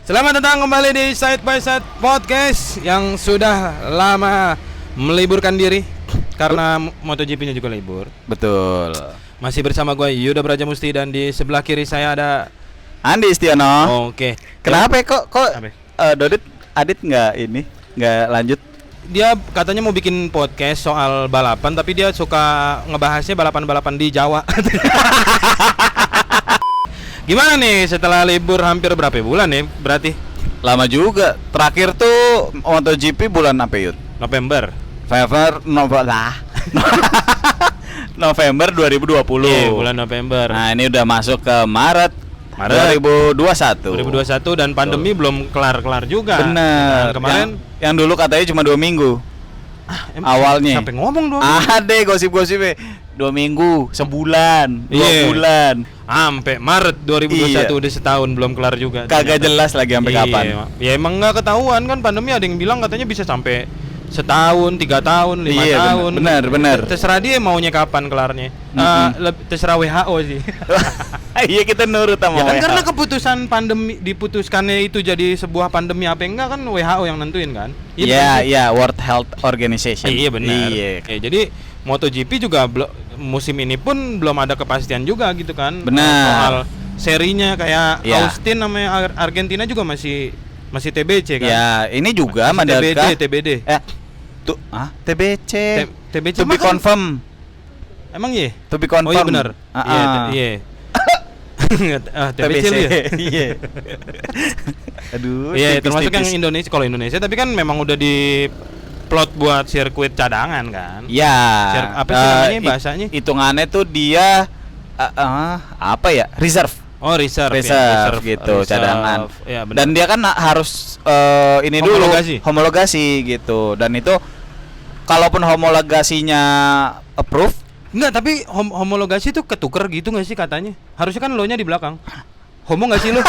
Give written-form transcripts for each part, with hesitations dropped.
Selamat datang kembali di Side by Side Podcast yang sudah lama meliburkan diri karena MotoGP-nya juga libur. Betul. Masih bersama gue Yuda Brajamusti dan di sebelah kiri saya ada Andi Istiono. Oke. Kenapa kok Adit nggak lanjut? Dia katanya mau bikin podcast soal balapan, tapi dia suka ngebahasnya balapan-balapan di Jawa. Gimana nih setelah libur hampir berapa bulan ya berarti? Lama juga. Terakhir tuh MotoGP bulan apa Yud? November November 2020. Iya, bulan November. Nah, ini udah masuk ke Maret 2021 dan pandemi belum kelar-kelar juga. Bener. Nah, kemarin yang dulu katanya cuma 2 minggu. Awalnya. Sampai ngomong 2 minggu. Ada gosip-gosipnya 2 minggu, sebulan, 2 bulan. Sampai Maret 2021 udah setahun belum kelar juga. Kagak jelas lagi sampai kapan. Ya emang nggak ketahuan kan, pandemi ada yang bilang katanya bisa sampai setahun, 3 tahun, 5 tahun. Benar. Terserah dia maunya kapan kelarnya. Terserah WHO sih. Iya, kita nurut sama ya kan WHO. karena keputusan pandemi diputuskannya itu jadi sebuah pandemi apa enggak kan WHO yang nentuin kan. Iya, World Health Organization. Iya benar. Iya. Jadi MotoGP juga musim ini pun belum ada kepastian juga gitu kan. Benar. Soal serinya kayak Austin sama Argentina juga masih TBC kan. Ya, ini juga Mandalika TBD. TBC. TBC To be confirm. Emang iya? To be confirm. Oh iya benar. Iya. TBC lu ya? Iya. Aduh. Iya, termasuk yang Indonesia. Kalau Indonesia tapi kan memang udah di plot buat sirkuit cadangan kan. Iya. Apa sih namanya bahasanya? Hitungannya tuh dia apa ya? Reserve. Oh, reserve gitu, cadangan. Ya, dan dia kan harus homologasi gitu. Dan itu kalaupun homologasinya approve, enggak, tapi homologasi itu ketuker gitu nggak sih katanya? Harusnya kan lo nya di belakang. Homo nggak sih lo?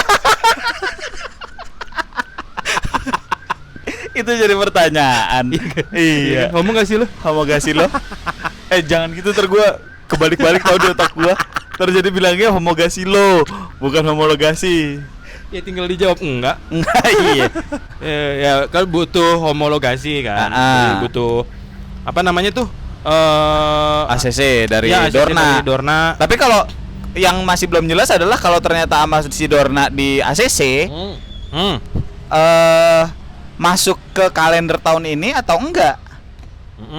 Itu jadi pertanyaan. Iya. Homo nggak sih lo? Homologasi lo? Jangan gitu, gua kebalik-balik tau di otak gua. Jadi bilangnya homologasi lo, bukan homologasi. Ya tinggal dijawab enggak. Iya. Ya kan butuh homologasi kan. Jadi butuh apa namanya tuh? ACC dari Dorna. Dari Dorna. Tapi kalau yang masih belum jelas adalah kalau ternyata sama si Dorna di ACC masuk ke kalender tahun ini atau enggak?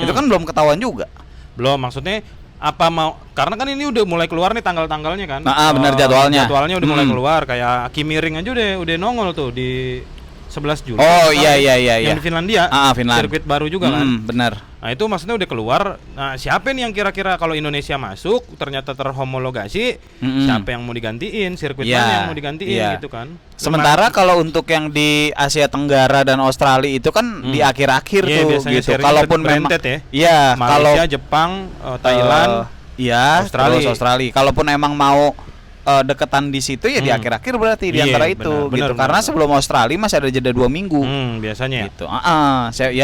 Itu kan belum ketahuan juga. Belum, maksudnya apa mau, karena kan ini udah mulai keluar nih tanggal-tanggalnya kan. Benar, jadwalnya udah mulai keluar. Kayak Kimi Ring aja udah nongol tuh di 11 Juli. Oh iya. Yang di Finlandia. Finland. Sirkuit baru juga kan. Benar. Nah itu maksudnya udah keluar. Nah siapa nih yang kira-kira kalau Indonesia masuk ternyata terhomologasi, siapa yang mau digantiin, sirkuit mana yang mau digantiin gitu kan. Sementara kalau untuk yang di Asia Tenggara dan Australia itu kan di akhir-akhir tuh gitu. Kalaupun memang Malaysia, Jepang, Thailand, Australia. Kalaupun emang mau deketan di situ ya di akhir-akhir berarti di antara itu gitu. Karena sebelum Australia masih ada jeda 2 minggu. Biasanya. Gitu.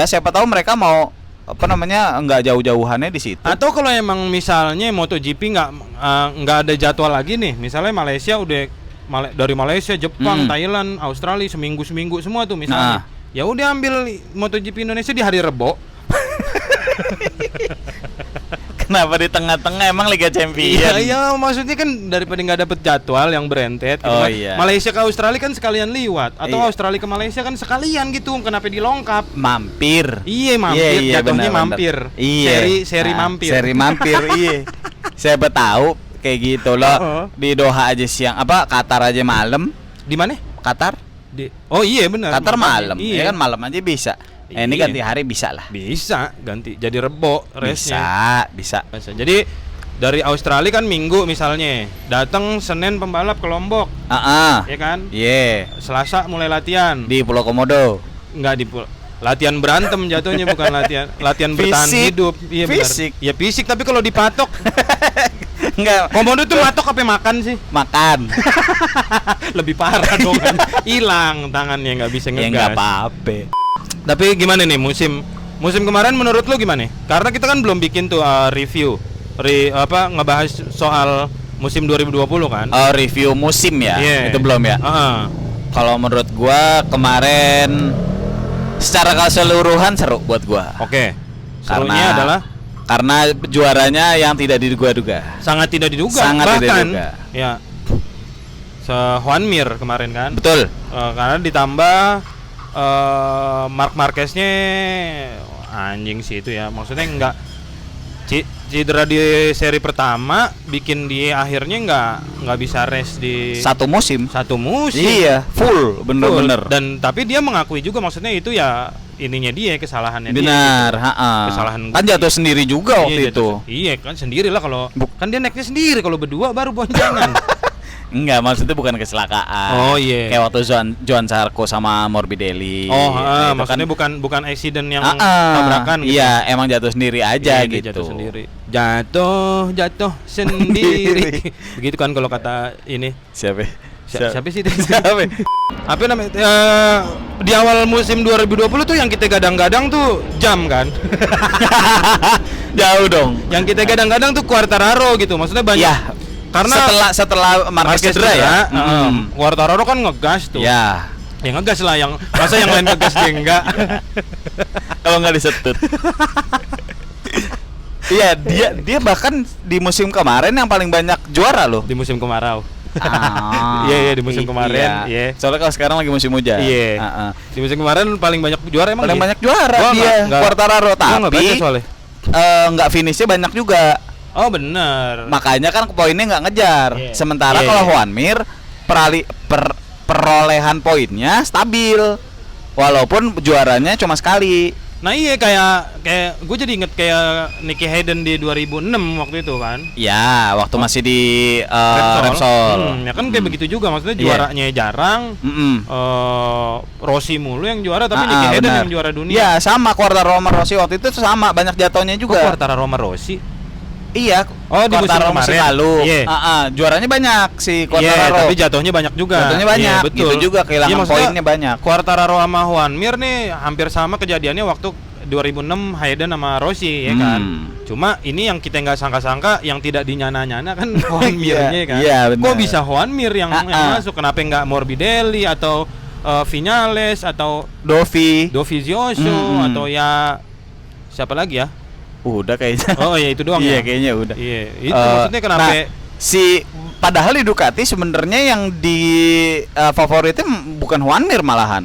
Siapa tahu mereka mau nggak jauh-jauhannya di situ. Atau kalau emang misalnya MotoGP nggak ada jadwal lagi nih, misalnya Malaysia udah dari Malaysia, Jepang, Thailand, Australia seminggu semua tuh misalnya. Ya udah ambil MotoGP Indonesia di hari Rebo. Kenapa di tengah-tengah emang Liga Champions? Iya, maksudnya kan daripada nggak dapet jadwal yang berentet gitu. Malaysia ke Australia kan sekalian liwat, atau Australia ke Malaysia kan sekalian gitu. Kenapa dilongkap? Mampir. Iya, mampir. Jatuhnya mampir. Iya. Seri mampir. Seri mampir, iya. Siapa tahu kayak gitu loh. Di Doha aja siang, Qatar aja malam. Di mana? Qatar. Oh iya benar. Qatar malam. Ya kan malam aja bisa. Ini ganti hari bisa lah. Bisa ganti jadi Rebo race-nya. Bisa. Jadi dari Australia kan Minggu misalnya, datang Senin pembalap ke Lombok. Ya kan? Iya. Selasa mulai latihan di Pulau Komodo. Enggak di latihan berantem jatuhnya, bukan latihan bertahan hidup. Iya fisik. Benar. Ya fisik, tapi kalau dipatok enggak. Komodo tuh matok apa makan sih? Makan. Lebih parah dong kan. Hilang tangannya, nggak bisa ngegas. Ya enggak apa-apa. Tapi gimana nih musim kemarin menurut lu gimana? Karena kita kan belum bikin tuh review ngebahas soal musim 2020 kan. Review musim ya. Yeah. Itu belum ya. Kalau menurut gua kemarin secara keseluruhan seru buat gua. Oke. Serunya adalah karena juaranya yang tidak diduga-duga. Sangat tidak diduga. Sangat bahkan, tidak diduga. Ya. Juan Mir kemarin kan. Betul. Karena ditambah Marc Marquez-nya anjing sih itu ya. Maksudnya enggak cedera di seri pertama bikin dia akhirnya nggak bisa race di satu musim. Iya, full bener-bener. Dan tapi dia mengakui juga maksudnya itu ya ininya dia, kesalahannya benar, dia. Benar, kesalahan kan jatuh sendiri juga waktu itu. Iya kan sendirilah kalau kan dia naiknya sendiri, kalau berdua baru boncengan. Enggak, maksudnya bukan kecelakaan. Oh iya. Kayak waktu Joan Zarco sama Morbidelli. Oh, maksudnya kan, bukan accident yang tabrakan gitu. Iya, emang jatuh sendiri aja gitu. Jatuh sendiri. Jatuh sendiri. Begitu kan kalau kata ini. Siapa sih itu? Apa namanya? Di awal musim 2020 tuh yang kita gadang-gadang tuh jam kan. Jauh dong. Yang kita gadang-gadang tuh Quartararo gitu. Maksudnya banyak. Ya. Karena setelah Marquez cedera ya. Quartararo kan ngegas tuh. Ya. Ya ngegas lah, yang masa yang lain ngegas dia enggak. Kalau enggak disetut. Iya, dia bahkan di musim kemarin yang paling banyak juara loh. Di musim kemarau. Iya di musim kemarin. Iya. Soalnya kalau sekarang lagi musim hujan. Iya. Di musim kemarin paling banyak juara emang. Paling banyak juara dia. Quartararo, tapi nggak finishnya banyak juga. Oh benar. Makanya kan poinnya nggak ngejar. Sementara kalau Juan Mir perolehan poinnya stabil, walaupun juaranya cuma sekali. Nah iya, kayak gue jadi inget kayak Nicky Hayden di 2006 waktu itu kan. Ya, waktu masih di Repsol. Ya kan kayak begitu juga, maksudnya juaranya jarang. Rossi mulu yang juara, tapi Nicky Hayden yang juara dunia. Iya, sama Quartararo sama Rossi waktu itu sama, banyak jatuhnya juga. Quartararo sama Rossi? Iya. Oh, di musim lalu. Juaranya banyak si Quartararo. Tapi jatuhnya banyak juga. Jatuhnya banyak. Betul. Gitu juga, kehilangan poinnya banyak. Quartararo sama Juan Mir nih hampir sama kejadiannya waktu 2006 Hayden sama Rossi ya kan. Cuma ini yang kita nggak sangka-sangka, yang tidak dinyana-nyana kan Juan Mirnya kan. Kok bisa Juan Mir yang masuk? Kenapa nggak Morbidelli atau Viñales atau Dovizioso atau ya siapa lagi ya? Udah kayaknya. Oh ya itu doang. Iya kayaknya udah. Iya. Itu maksudnya kenapa? Padahal di Ducati sebenarnya yang di favoritnya bukan Juan Mir malahan.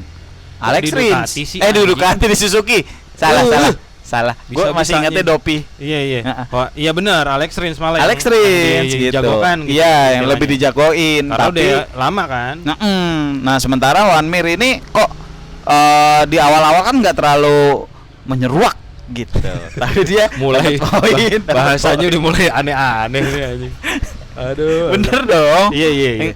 Alex Rins. Di Ducati di Suzuki. Salah. Gue masih ingatnya Dopi. Iya. Oh, iya benar, Alex Rins malah. Alex Rins gitu. Dijagokan, gitu. Iya, yang lebih dijagoin. Karena udah lama kan. Nah, sementara Juan Mir ini kok di awal-awal kan nggak terlalu menyeruak gitu. Tapi dia mulai bahasanya udah mulai aneh-aneh nih anjing. Aduh. Bener dong. Iya.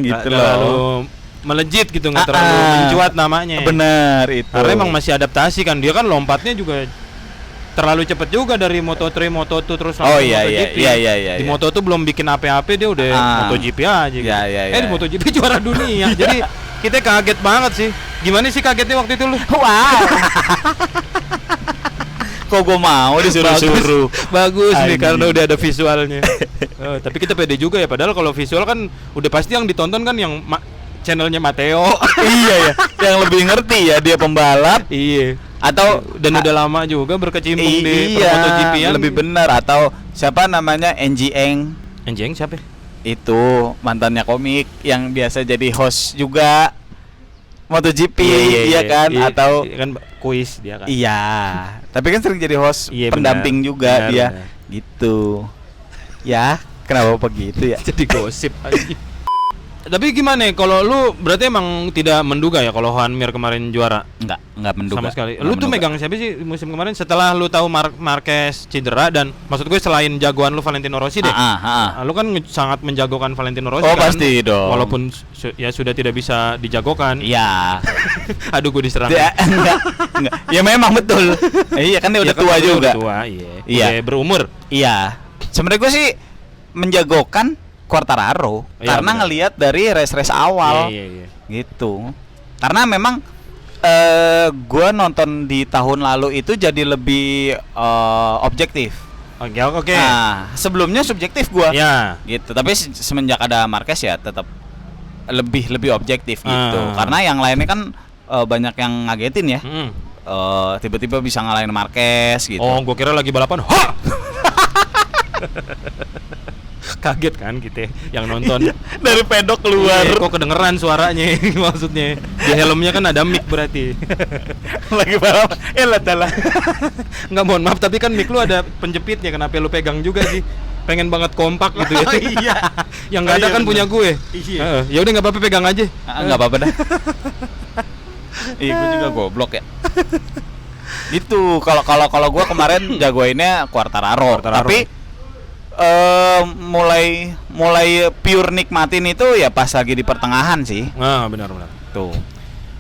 Gitu loh. Melejit gitu, nggak terlalu mencuat namanya. Bener itu. Karena emang masih adaptasi kan, dia kan lompatnya juga terlalu cepet juga dari Moto3, Moto2 terus langsung MotoGP. Iya. Di Moto2 belum bikin apa-apa, dia udah MotoGP aja gitu. Di MotoGP juara dunia. Jadi kita kaget banget sih. Gimana sih kagetnya waktu itu lu? Wah. Kok gue mau disuruh-suruh. Bagus nih karena udah ada visualnya. Tapi kita pede juga ya, padahal kalau visual kan udah pasti yang ditonton kan yang channelnya Matteo. Iya ya, yang lebih ngerti ya dia pembalap. Iya. Atau dan udah lama juga berkecimpung di MotoGP-an. Lebih benar. Atau siapa namanya, Enji Eng. Enji Eng siapa? Itu mantannya komik yang biasa jadi host juga MotoGP, iya kan? Atau kan kuis dia kan. Iya. Tapi kan sering jadi host pendamping juga dia. Benar. Gitu. Ya, kenapa begitu ya? Jadi gosip aja. Tapi gimana kalau lu berarti emang tidak menduga ya kalau Juan Mir kemarin juara? Enggak menduga. Sama sekali. Lu tuh megang siapa sih musim kemarin setelah lu tahu Marquez cedera, dan maksud gue selain jagoan lu Valentino Rossi deh. Lu kan sangat menjagokan Valentino Rossi. Oh kan? Pasti dong. Walaupun ya sudah tidak bisa dijagokan. Iya. Aduh gue diserang. Enggak. Ya memang betul. Iya kan dia udah tua juga. Iya. Udah berumur. Iya. Sebenarnya gue sih menjagokan Quartararo karena ngelihat dari race awal. Iya. Gitu. Karena memang gue nonton di tahun lalu itu jadi lebih objektif. Oke. Nah, sebelumnya subjektif gue. Ya. Gitu. Tapi semenjak ada Marquez ya tetap lebih objektif gitu. Karena yang lainnya kan banyak yang ngagetin ya. Tiba-tiba bisa ngalahin Marquez gitu. Oh, gua kira lagi balapan. Ha! Kaget kan kita yang nonton. Dari pedok keluar. Kok kedengeran suaranya maksudnya. Di helmnya kan ada mic berarti. Lagi balapan. Lah. Enggak, mohon maaf, tapi kan mic lu ada penjepitnya, kenapa lu pegang juga sih? Pengen banget kompak gitu ya. Iya. Yang enggak ada kan bener. punya gue. Iya. Ya udah enggak apa-apa, pegang aja. Enggak apa-apa dah. Iya, gue juga goblok ya. Itu kalau gue kemarin jagoinnya Quartararo. Tapi mulai pure nikmatin itu ya pas lagi di pertengahan sih. Nah, benar. Tuh.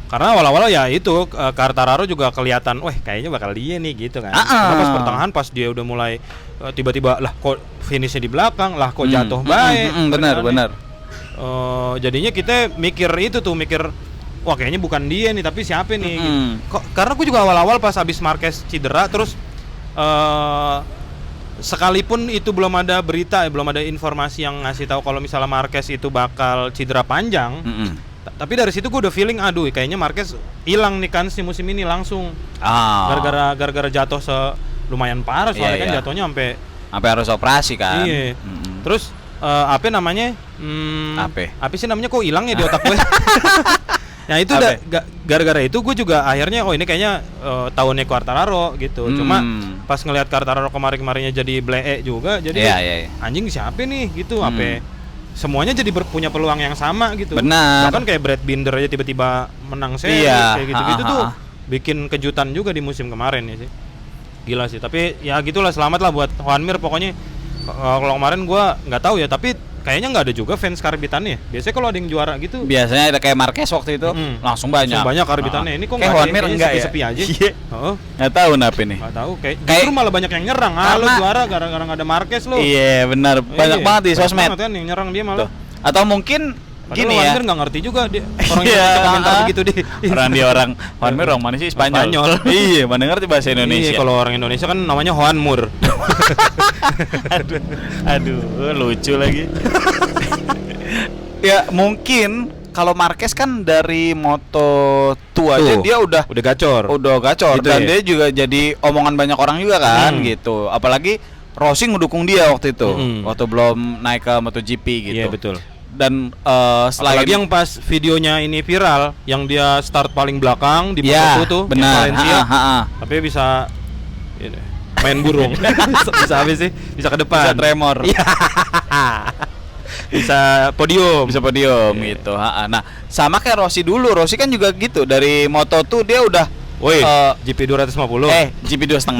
Karena awal-awal ya itu Quartararo juga kelihatan, wah kayaknya bakal dia nih gitu kan. Karena pas pertengahan, pas dia udah mulai tiba-tiba lah kok finishnya di belakang, lah kok jatuh baik. Benar. Jadinya kita mikir, wah kayaknya bukan dia nih, tapi siapa nih? Gitu. Karena aku juga awal-awal pas habis Marquez cedera, terus sekalipun itu belum ada berita, belum ada informasi yang ngasih tahu kalau misalnya Marquez itu bakal cedera panjang. Tapi dari situ gue udah feeling, aduh kayaknya Marquez hilang nih kan si musim ini langsung. Gara-gara jatuh lumayan parah soalnya kan jatuhnya sampai harus operasi kan. Iya. Terus apa namanya? Apa sih namanya, kok hilang ya di otak gue? Nah itu udah gara-gara itu gue juga akhirnya ini kayaknya tahunnya Quartararo gitu. Cuma pas ngelihat Quartararo kemarinnya jadi blee juga, jadi anjing siapa nih gitu, apa semuanya jadi punya peluang yang sama gitu. Benar. Bahkan kayak Brad Binder aja tiba-tiba menang seri kayak gitu-gitu tuh bikin kejutan juga di musim kemarin ya sih. Gila sih, tapi ya gitulah, selamat lah buat Juan Mir pokoknya. Kalau kemarin gue nggak tahu ya, tapi kayaknya nggak ada juga fans karbitannya. Biasanya kalau ada yang juara gitu, biasanya ada kayak Marquez waktu itu langsung banyak karbitannya. Ini kok kayak Juan Mir enggak sepi aja. Nggak tahu kenapa nih. Nggak tahu, kayak justru malah banyak yang nyerang. Lu juara gara-gara nggak ada Marquez lo. Iya benar, banyak banget di sosmed. Kan yang nyerang dia malah. Atau mungkin padahal gini ya. Juan Mir nggak ngerti juga dia. Orang yang komentar begitu deh. Juan Mir orang mana sih, Spanyol. Iya, mana ngerti bahasa Indonesia. Iya, kalau orang Indonesia kan namanya Juan Mur. Aduh, lucu lagi. Ya mungkin kalau Marquez kan dari Moto2 aja dia udah gacor. Gitu dan dia juga jadi omongan banyak orang juga kan gitu. Apalagi Rossi ngedukung dia waktu itu. Waktu belum naik ke MotoGP gitu. Iya, betul. Dan selain lagi yang pas videonya ini viral, yang dia start paling belakang di Moto2 tuh, benar. Tapi bisa main burung. Bisa apa sih? Bisa ke depan. Bisa tremor. Bisa podium gitu. Nah, sama kayak Rossi dulu. Rossi kan juga gitu, dari Moto2 dia udah GP 250. GP 2,5.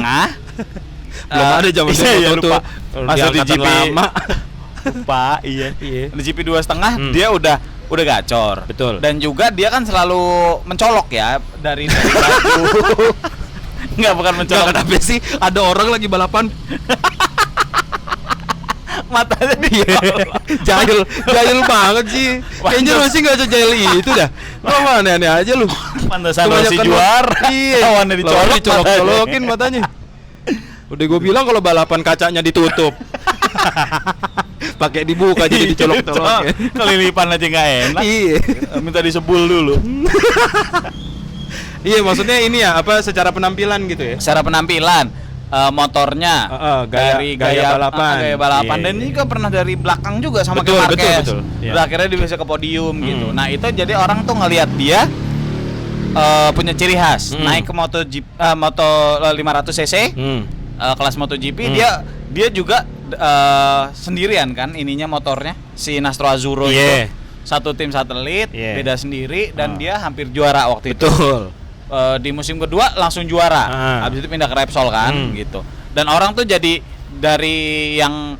Belum ada zaman Moto2. Masuk di GP lama. Lupa, iya. Di GP 2,5 dia udah gacor. Betul. Dan juga dia kan selalu mencolok ya dari baju. Enggak, bukan mencolok. Kenapa sih ada orang lagi balapan matanya dia jahil banget sih. Kayaknya Rossi nggak sejahil itu dah. Lo aneh-aneh aja lu. Pantesan Rossi juara. Iya. Lawannya dicolok-colokin matanya. Udah gue bilang kalau balapan kacanya ditutup. Pakai dibuka jadi dicolok-colokin. Kelilipan aja nggak enak. Iya. Minta disebul dulu. Iya, maksudnya ini ya, apa secara penampilan gitu ya? Secara penampilan, motornya, gaya balapan, dan ini juga pernah dari belakang juga sama kayak Marquez. Betul. Akhirnya dia bisa ke podium gitu. Nah itu jadi orang tuh ngelihat dia punya ciri khas. Naik ke Moto 500 cc, kelas MotoGP, dia juga sendirian kan ininya motornya, si Nastro Azzurro itu. Satu tim satelit, beda sendiri, dan dia hampir juara waktu itu. Di musim kedua langsung juara. Habis itu pindah ke Repsol kan gitu. Dan orang tuh jadi dari yang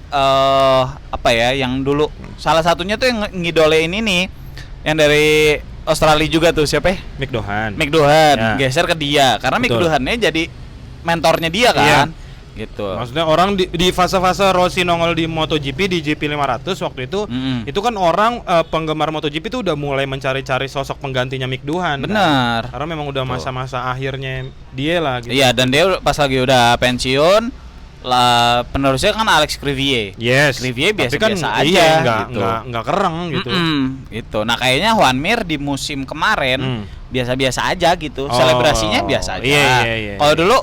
yang dulu salah satunya tuh yang ngidolein ini yang dari Australia juga tuh, siapa ya? Mick Doohan. Geser ke dia karena Mick Doohannya jadi mentornya dia kan. Gitu. Maksudnya orang di fase-fase Rossi nongol di MotoGP, di GP 500 waktu itu, itu kan orang penggemar MotoGP itu udah mulai mencari-cari sosok penggantinya Mick Doohan. Benar. Kan? Karena memang udah masa-masa akhirnya dia lah gitu. Iya, dan dia pas lagi udah pensiun penerusnya kan Alex Crivier. Yes. Crivier biasa-biasa aja iya, gitu. Nggak keren gitu. Gitu. Nah, kayaknya Juan Mir di musim kemarin biasa-biasa aja gitu. Selebrasinya biasa aja. Iya. Kalau dulu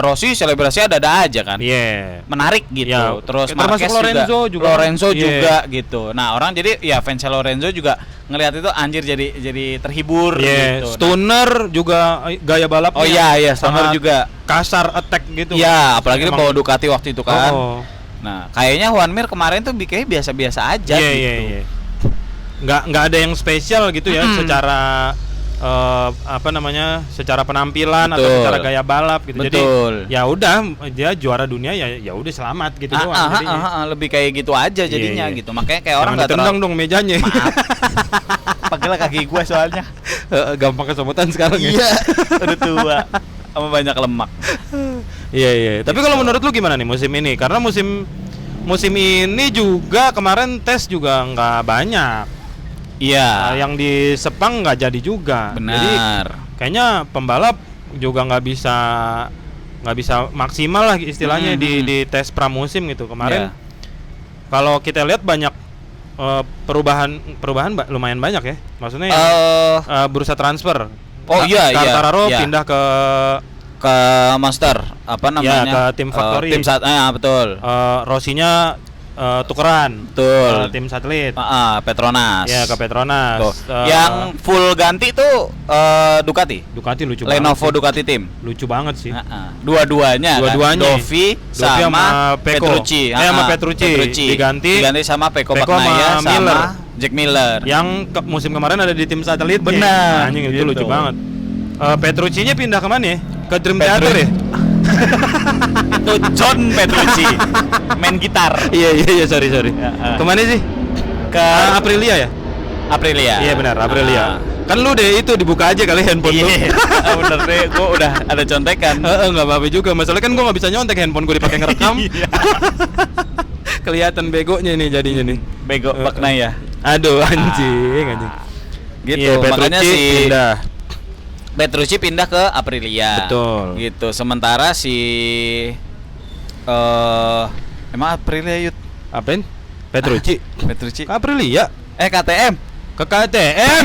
Rossi selebrasi ada aja kan. Iya. Menarik gitu. Ya, terus termasuk Marquez Lorenzo Iya. juga gitu. Nah, orang jadi ya fans Lorenzo juga ngelihat itu anjir jadi terhibur Iya. gitu. Stoner juga gaya balapnya. Oh iya, Stoner sangat juga kasar attack gitu. ya, apalagi dia bawa Ducati waktu itu kan. Nah, kayaknya Juan Mir kemarin tuh bikinnya biasa-biasa aja gitu. Iya. Nggak ada yang spesial gitu ya secara secara penampilan atau secara gaya balap gitu. Betul. Jadi ya udah dia juara dunia ya udah selamat gitu doang jadinya. Lebih kayak gitu aja jadinya gitu. Makanya kayak orang nggak tendang dong mejanya. Maaf. Pegel kaki gue soalnya. Gampang kesemutan sekarang ya. Iya. Udah tua sama banyak lemak. Iya. Tapi kalau menurut lu gimana nih musim ini? Karena musim ini juga kemarin tes juga nggak banyak. Iya. Yang di Sepang nggak jadi juga. Benar. Jadi kayaknya pembalap juga nggak bisa maksimal lah istilahnya di tes pramusim gitu kemarin. Kalau kita lihat banyak perubahan lumayan banyak ya. Maksudnya bursa transfer. Oh iya. Quartararo pindah ke Monster apa namanya? Ya, ke tim Factory. Betul. Rossinya tukeran. Betul. Tim satelit. Petronas. Ya, ke Petronas. Yang full ganti tuh Ducati lucu Lenovo banget. Ducati tim. Lucu banget sih. Dua-duanya. Dovi sama Petrucci. Sama Petrucci. Diganti sama Pecco Bagnaia sama Jack Miller. Yang musim kemarin ada di tim satelit. Benar. Anjing itu gitu. lucu banget. Petrucci-nya pindah ke mana ya? Ke Dream Theater ya? Itu John Petrucci main gitar. Iya sorry. Kemana sih? Ke Aprilia ya? Aprilia. Iya benar, Aprilia. Kan lu deh itu dibuka aja kali handphone lu. Bener deh, gua udah ada contekan. Enggak apa-apa juga. Masalahnya kan gua enggak bisa nyontek handphone gua dipakai ngerekam. Kelihatan begonya nih jadinya nih. Bego Bagnaia. Aduh anjing. Gitu, makanya si Petrucci pindah ke Aprilia. Betul. Gitu. Sementara si emang Aprilia Apain? Petrucci. Ke Aprilia. KTM. Ke KTM.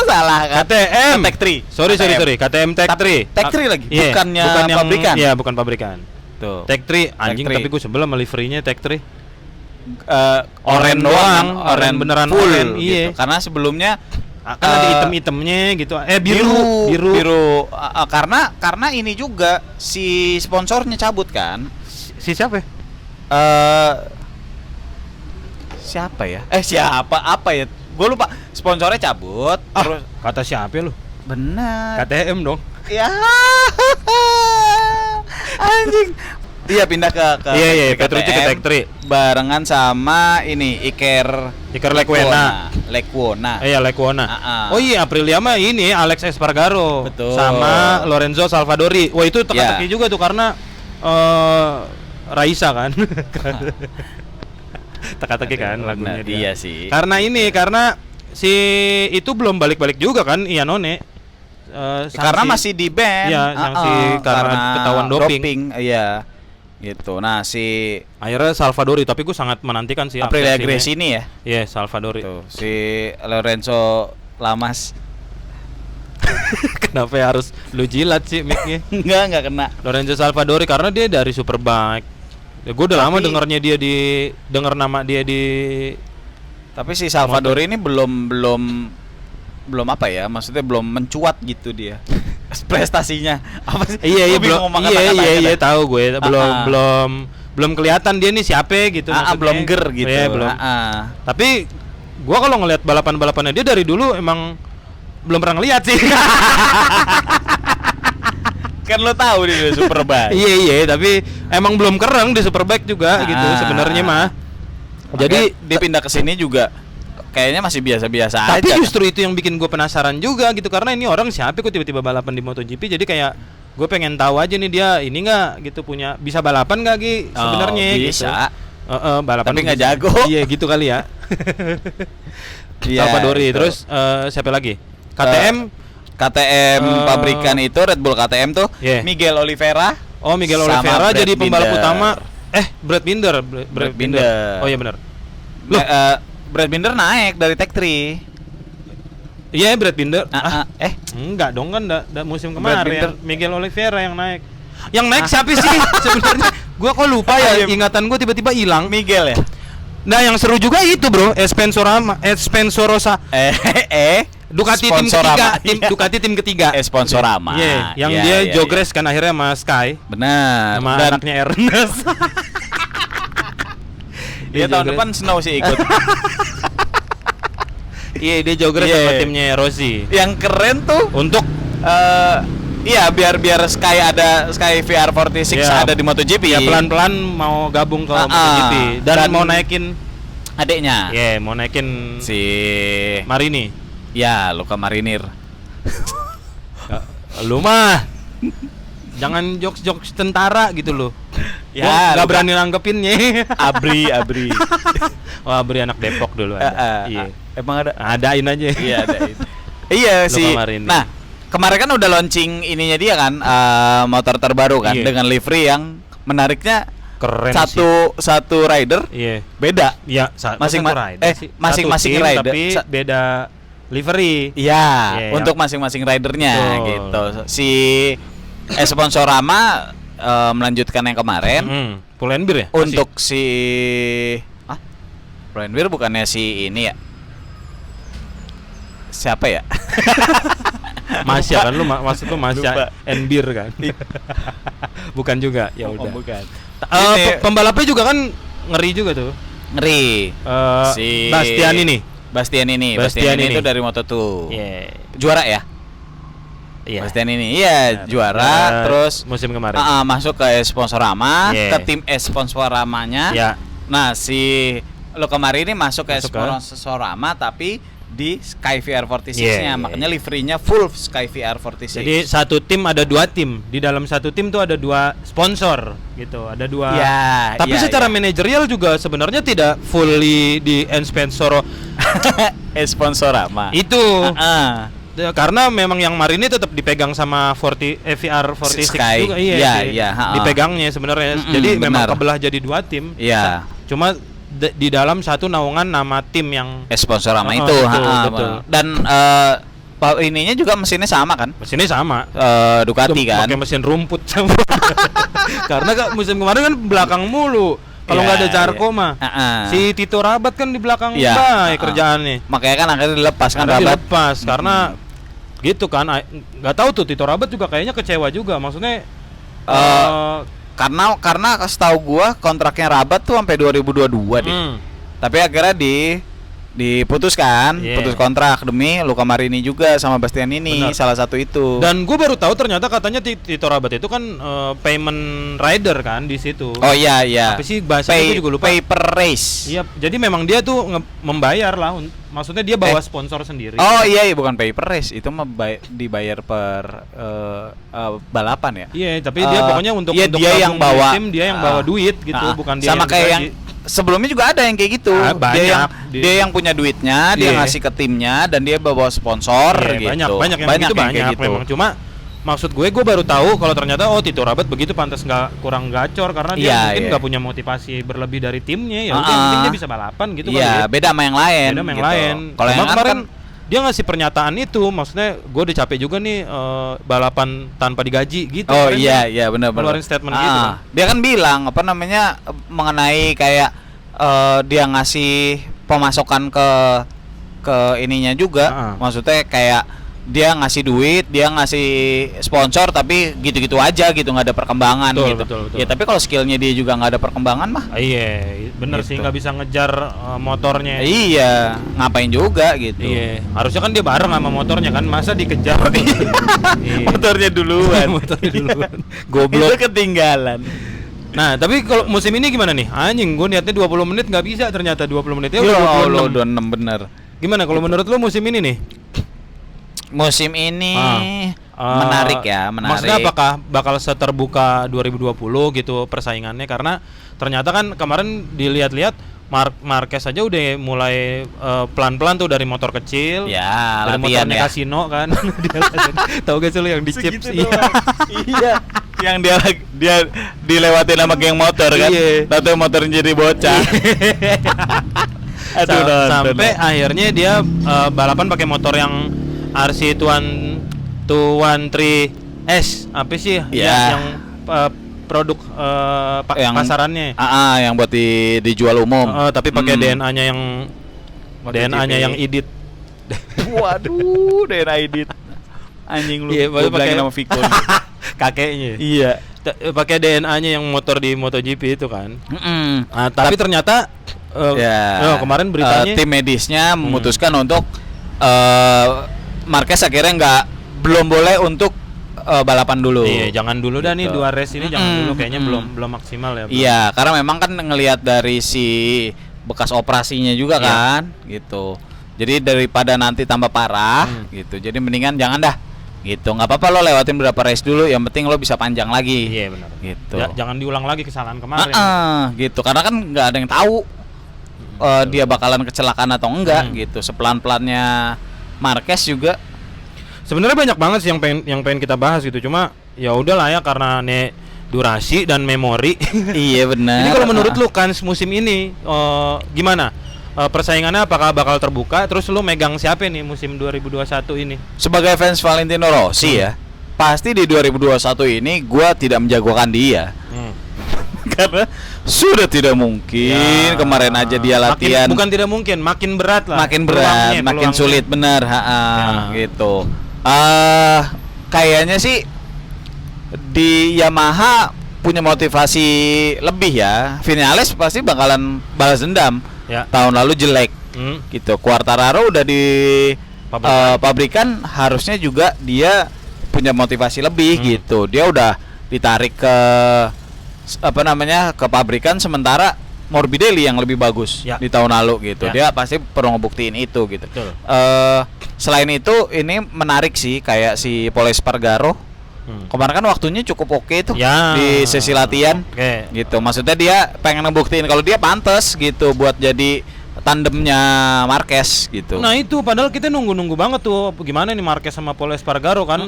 Salah kan? KTM. Tech 3. Sorry. KTM Tech 3. Tech 3 lagi. Bukan yang pabrikan. Iya, bukan pabrikan. Tuh. Tech 3 anjing tapi gue sebelum sama liverynya Tech 3. Oren doang, oren beneran full oren. gitu. Iya. Karena sebelumnya Kan ada item-itemnya gitu. Biru. Karena ini juga si sponsornya cabut kan. Si siapa? Siapa ya? Siapa apa ya? Gue lupa. Sponsornya cabut. Terus kata siapa lu? Benar. KTM dong. Ya. Anjing. Iya pindah ke Iya Petrucci ke Tech 3 barengan sama ini Iker Lecuona. Iya Lecuona. Oh iya Aprilia mah ini Alex Espargaro. Betul. Sama Lorenzo Salvadori. Wah itu teka-teki juga tuh karena Raisa kan. Teka-teki kan lagunya dia. Iya sih. Karena si itu belum balik-balik juga kan Iannone. Karena masih di ban. Iya, sanksi karena ketahuan doping. Iya. Gitu. Nah, si akhirnya Salvadori, tapi gue sangat menantikan sih Aprilia Gresini ya. Iya, Salvadori. Tuh, si Lorenzo Lamas. Kenapa harus lu jilat sih mic-nya? Enggak kena. Lorenzo Salvadori karena dia dari Superbike. Ya, gue udah lama denger nama dia di. Tapi si Salvadori ini belum apa ya? Maksudnya belum mencuat gitu dia. Prestasinya apa sih? Iya tahu gue belum kelihatan dia nih siapa gitu belum ger gitu. Iya, belum. Tapi gua kalau ngelihat balapannya dia dari dulu emang belum pernah ngelihat sih. Kan lo tahu dia Superbike. Iya, tapi emang belum keren di Superbike juga gitu sebenarnya mah. Jadi dia pindah ke sini juga kayaknya masih biasa-biasa aja. Tapi justru itu yang bikin gue penasaran juga gitu karena ini orang siapa kok tiba-tiba balapan di MotoGP, jadi kayak gue pengen tahu aja nih dia ini nggak gitu punya bisa balapan nggak Gi sebenarnya bisa. Gitu. Balapan tapi nggak jago. Iya gitu kali ya. Salvadori gitu. Terus siapa lagi? KTM pabrikan itu Red Bull KTM tuh Miguel Oliveira. Oh, Miguel Sama Oliveira Brad jadi pembalap Binder. utama. Brad Binder. Brad Binder. Oh iya benar. Brad Binder naik dari Tech 3. Iya, Brad Binder. Enggak dong, kan musim Brad kemarin Binder. Miguel Oliveira yang naik. Yang naik siapa sih sebenarnya? Gua kok lupa ya, ingatan gua tiba-tiba hilang. Miguel ya. Nah, yang seru juga itu, Bro. Espensorosa. Ducati tim ketiga, Ducati tim ketiga. Sponsorama. Iya, yang dia jogres kan akhirnya sama Sky. Benar. Sama Dan anaknya Ernest. dia tahun depan Snow sih ikut. Iya, dia jogres sama timnya Rossi. Yang keren tuh Untuk iya, biar Sky VR46 ada di MotoGP. ya pelan-pelan mau gabung ke MotoGP dan mau naikin adiknya. mau naikin Si Marini. ya, Luca Marinir. Lu mah jangan jokes tentara gitu loh. Ya, Gua nggak Luka. berani nanggepinnya. Abri. Wah, beri anak Depok dulu ada. Iya. Emang ada? Adain aja. Iya, ada itu. Iya Luka sih. Marini. Nah, kemarin kan udah launching ininya dia kan, motor terbaru kan, Iya. dengan livery yang menariknya Keren satu rider Iya. beda. Ya, masing-masing rider. tapi beda livery. Iya, Iya, untuk masing-masing ridernya Betul. gitu. Si Sponsorama melanjutkan yang kemarin Pull&Bear ya? untuk si Pull&Bear bukannya si ini ya? Siapa ya? Masya kan lu maksud lu Lupa. Masya Enbir kan? Bukan juga. Ya udah. bukan. Pembalapnya juga kan ngeri juga tuh. Ngeri. Si Bastian ini. Bastian ini itu dari Moto2. Iya. Juara ya? Iya. Bastian ini juara terus musim kemarin. masuk ke Sponsorama, Yeah. ke tim Sponsoramanya. Ya. Nah, si lo kemarin ini masuk ke Masuk ke- Sponsorama tapi di Sky VR46-nya, Yeah, makanya liverynya full Sky VR46. Jadi satu tim ada 2 tim. Di dalam satu tim tuh ada 2 sponsor gitu, ada 2. Ya, Tapi ya, secara ya. manajerial juga sebenarnya tidak fully di sponsor Sponsorama. itu. Heeh. Karena memang yang Marini tetap dipegang sama VR46 Sky. juga. Iya, iya, dipegangnya sebenarnya. Jadi memang benar. kebelah jadi 2 tim. Iya. Cuma di dalam satu naungan nama tim yang Sponsorama Oh, itu, betul. Dan ininya juga mesinnya sama kan? mesinnya sama. Ducati kan. Pakai mesin rumput. Karena musim kemarin kan belakang mulu. Kalau nggak ada Zarco mah. Si Tito Rabat kan di belakang baik kerjaannya. Makanya kan akhirnya dilepas kan Karena Rabat. dilepas karena gitu kan. Nggak tahu tuh Tito Rabat juga kayaknya kecewa juga. Maksudnya Karena setahu gua kontraknya Rabat tuh sampai 2022 deh. Tapi akhirnya diputuskan, Yeah. putus kontrak demi Luca Marini juga sama Bastian ini, Benar. salah satu itu. dan gue baru tahu ternyata katanya Tito Rabat itu kan payment rider kan di situ. Oh iya iya. Apa sih bahasanya gue juga lupa. Paper race. Iya, jadi memang dia tuh membayar lah. Maksudnya dia bawa sponsor sendiri. Oh iya, bukan paper race, itu mah dibayar per balapan ya. Iya, tapi dia pokoknya untuk dia gabung yang di bawa tim, dia yang bawa duit gitu, bukan dia sama yang kayak yang digaji. sebelumnya juga ada yang kayak gitu. Banyak. Dia yang punya duitnya, dia Iya. ngasih ke timnya dan dia bawa sponsor Iya, gitu. banyak yang begitu, banyak memang. Cuma maksud gue baru tahu kalau ternyata Tito Rabat begitu pantas kurang gacor karena dia mungkin nggak punya motivasi berlebih dari timnya, ya udah yang penting dia bisa balapan gitu kali. Iya, beda sama yang lain. Beda sama yang gitu. lain. Kalau yang kemarin kan dia ngasih pernyataan itu, maksudnya gue udah capek juga nih balapan tanpa digaji gitu. Oh Kemarin iya dia iya benar. ngeluarin statement gitu kan. Dia kan bilang mengenai kayak dia ngasih pemasukan ke ininya juga. Maksudnya kayak dia ngasih duit, dia ngasih sponsor tapi gitu-gitu aja gitu, nggak ada perkembangan gitu. Betul. Ya tapi kalau skillnya dia juga nggak ada perkembangan mah. Iya, bener sih, Gitu. nggak bisa ngejar motornya. Iya, ngapain juga gitu. Iya, harusnya kan dia bareng sama motornya kan, masa dikejar. Iya. Motornya duluan. Motornya duluan. Itu Goblok. ketinggalan. Nah, tapi kalau musim ini gimana nih? Anjing, gue niatnya 20 menit nggak bisa, ternyata 20 menitnya Ya udah Allah, 26. 26 bener. Gimana kalau menurut lu musim ini nih? Musim ini menarik ya, menarik. Maksudnya apakah bakal seterbuka 2020 gitu persaingannya, karena ternyata kan kemarin dilihat-lihat Marquez aja udah mulai pelan-pelan tuh dari motor kecil. Ya, dari latihan motornya ya. Casino kan. Dia latihan. Tahu gak sih lu yang di chips? Segitu doang. Iya. Yang dia dilewatin sama geng motor kan. Iya. Tahu motornya jadi bocah. Aduh, Sampai akhirnya dia balapan pakai motor yang RC 213S apa sih? Ya. Yang produk pasarannya. Yang buat dijual umum. Tapi pakai DNA-nya yang yang edit. Waduh, DNA edit. Anjing lu. Iya, Gua pakai nama Viko. Kakeknya. Iya. Pakai DNA-nya yang motor di MotoGP itu kan. Nah, tapi ternyata kemarin beritanya tim medisnya memutuskan untuk Marquez akhirnya belum boleh untuk balapan dulu. Iya, jangan dulu dah nih 2 race ini jangan dulu kayaknya belum maksimal ya. Iya, karena memang kan ngelihat dari si bekas operasinya juga kan, gitu. Jadi daripada nanti tambah parah, gitu. Jadi mendingan jangan dah, gitu. Nggak apa-apa lo lewatin beberapa race dulu, yang penting lo bisa panjang lagi. Iya benar. Gitu. Jangan diulang lagi kesalahan kemarin. Gitu. Karena kan nggak ada yang tahu dia bakalan kecelakaan atau enggak, gitu. Sepelan-pelannya Marquez juga. Sebenarnya banyak banget sih yang pengen kita bahas gitu. Cuma ya udahlah ya karena durasi dan memori. Iya benar. Jadi kalau menurut lu kan musim ini gimana? Persaingannya apakah bakal terbuka? Terus lu megang siapa nih musim 2021 ini? Sebagai fans Valentino Rossi ya, pasti di 2021 ini gua tidak menjagokan dia. Karena sudah tidak mungkin kemarin aja dia latihan. Bukan tidak mungkin, makin berat lah. Makin berat, makin sulit bener, gitu. Kayaknya sih di Yamaha punya motivasi lebih ya. Vinales pasti bakalan balas dendam. Ya. Tahun lalu jelek, gitu. Quartararo udah di pabrikan, harusnya juga dia punya motivasi lebih, gitu. Dia udah ditarik ke ke pabrikan, sementara Morbidelli yang lebih bagus di tahun lalu, gitu. Dia pasti perlu ngebuktiin itu, gitu. Selain itu ini menarik sih, kayak si Pol Espargaro. Kemarin kan waktunya cukup oke tuh di sesi latihan, gitu. Maksudnya dia pengen ngebuktiin kalau dia pantas gitu buat jadi tandemnya Marquez gitu. Nah itu padahal kita nunggu banget tuh gimana nih Marquez sama Pol Espargaro kan.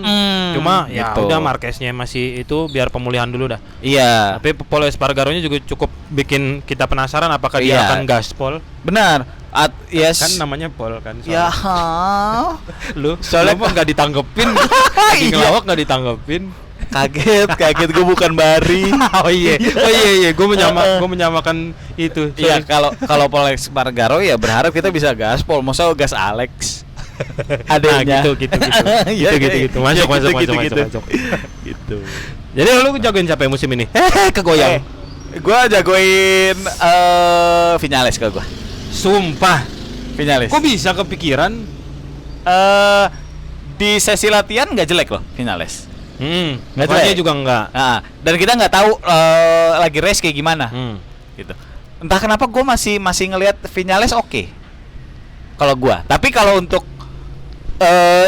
Cuma ya gitu. udah Marqueznya masih itu biar pemulihan dulu dah. Iya. Tapi Pol Espargaronya juga cukup bikin kita penasaran apakah dia akan gaspol. Benar. Yes. Kan namanya Pol kan. Ya. Lu soalnya nggak ditanggepin. Lagi ngelawak nggak ditanggepin. Kaget gue bukan Bari. Oh iya, gue menyamakan itu. Iya, kalau Pol Espargaro ya berharap kita bisa gaspol, masa gas Alex. Adanya. Nah, gitu. Gitu. Masuk. Gitu. Jadi lu jagoin siapa yang musim ini? Kegoyang. Gua jagoin Vinales ke gua. Sumpah, Vinales. Kok bisa kepikiran? Di sesi latihan nggak jelek loh Vinales. Nggak jelek juga nggak. Nah, dan kita nggak tahu lagi race kayak gimana. Gitu. Entah kenapa gue masih ngelihat Vinales oke. Kalau gue. Tapi kalau untuk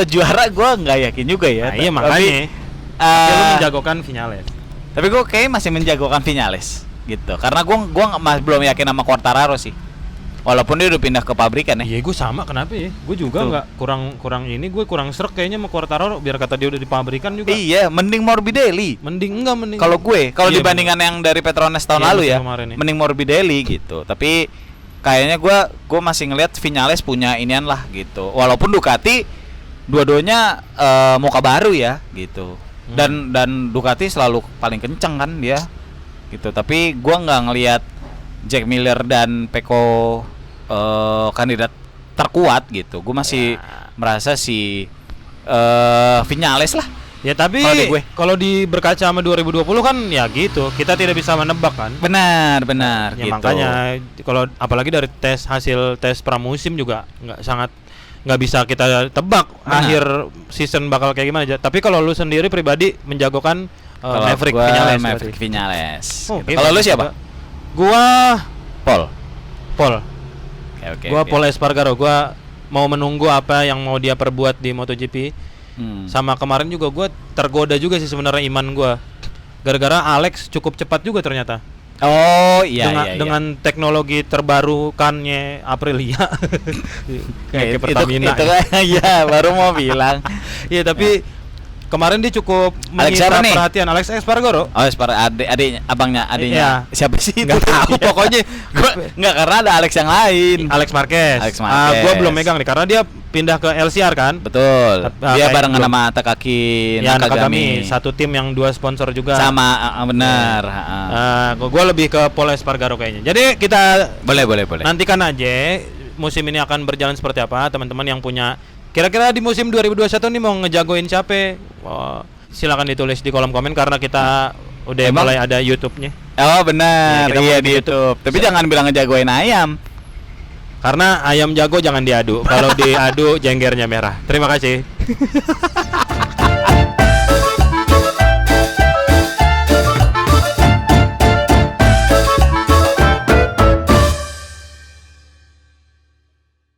juara gue nggak yakin juga ya. Nah, iya makanya. Tapi lu menjagokan Vinales. Tapi gue kayak masih menjagokan Vinales gitu. Karena gue belum yakin sama Quartararo sih. Walaupun dia udah pindah ke pabrikan ya. Iya, gue sama, kenapa ya? Gue juga nggak kurang ini, gue kurang srek kayaknya sama Quartararo, biar kata dia udah di pabrikan juga. Iya, mending Morbidelli. Mending. Kalau gue, dibandingkan yang dari Petronas tahun lalu ya, mending Morbidelli gitu. Tapi kayaknya gue masih ngelihat Vinales punya inian lah gitu. Walaupun Ducati dua-duanya muka baru ya gitu. Dan Ducati selalu paling kenceng kan dia. Gitu. Tapi gue nggak ngelihat Jack Miller dan Pecco kandidat terkuat gitu. Gue masih merasa si Vinales lah. Ya tapi kalau berkaca sama 2020 kan ya gitu. Kita tidak bisa menebak kan. Benar ya, gitu. Makanya kalau apalagi dari hasil tes pramusim juga nggak bisa kita tebak akhir season bakal kayak gimana aja. Tapi kalau lu sendiri pribadi menjagokan Maverick Vinales. Gitu. Kalau lu siapa? Gua Pol. Okay, Gua Pol Espargaro. Gua mau menunggu apa yang mau dia perbuat di MotoGP. Sama kemarin juga gua tergoda juga sih sebenarnya iman gua. Gara-gara Alex cukup cepat juga ternyata. Oh iya dengan, iya. dengan teknologi terbarukannya Aprilia kayak Pertamina. Itu ya baru mau bilang. Iya tapi kemarin dia cukup Alex menyita nih? perhatian Alex Espargaro. Oh, adiknya, abangnya, adiknya. Iya. Siapa sih? Nggak tahu pokoknya. Gua nggak, karena ada Alex yang lain. Alex Marquez. Alex Marquez. Gua belum megang nih karena dia pindah ke LCR kan. Betul. Dia kayak barengan belum. sama Takaki Ya Nakagami. Nakagami, satu tim yang 2 sponsor juga. Sama benar. Gue lebih ke Paul Espargaro kayaknya. Jadi kita Boleh. nantikan aja musim ini akan berjalan seperti apa. Teman-teman yang punya kira-kira di musim 2021 nih mau ngejagoin siapa? Silakan ditulis di kolom komen karena kita udah mulai ada YouTube-nya. Oh benar, Ya, iya di YouTube. Tapi jangan bilang ngejagoin ayam. Karena ayam jago jangan diadu. Kalau diadu jenggernya merah. Terima kasih.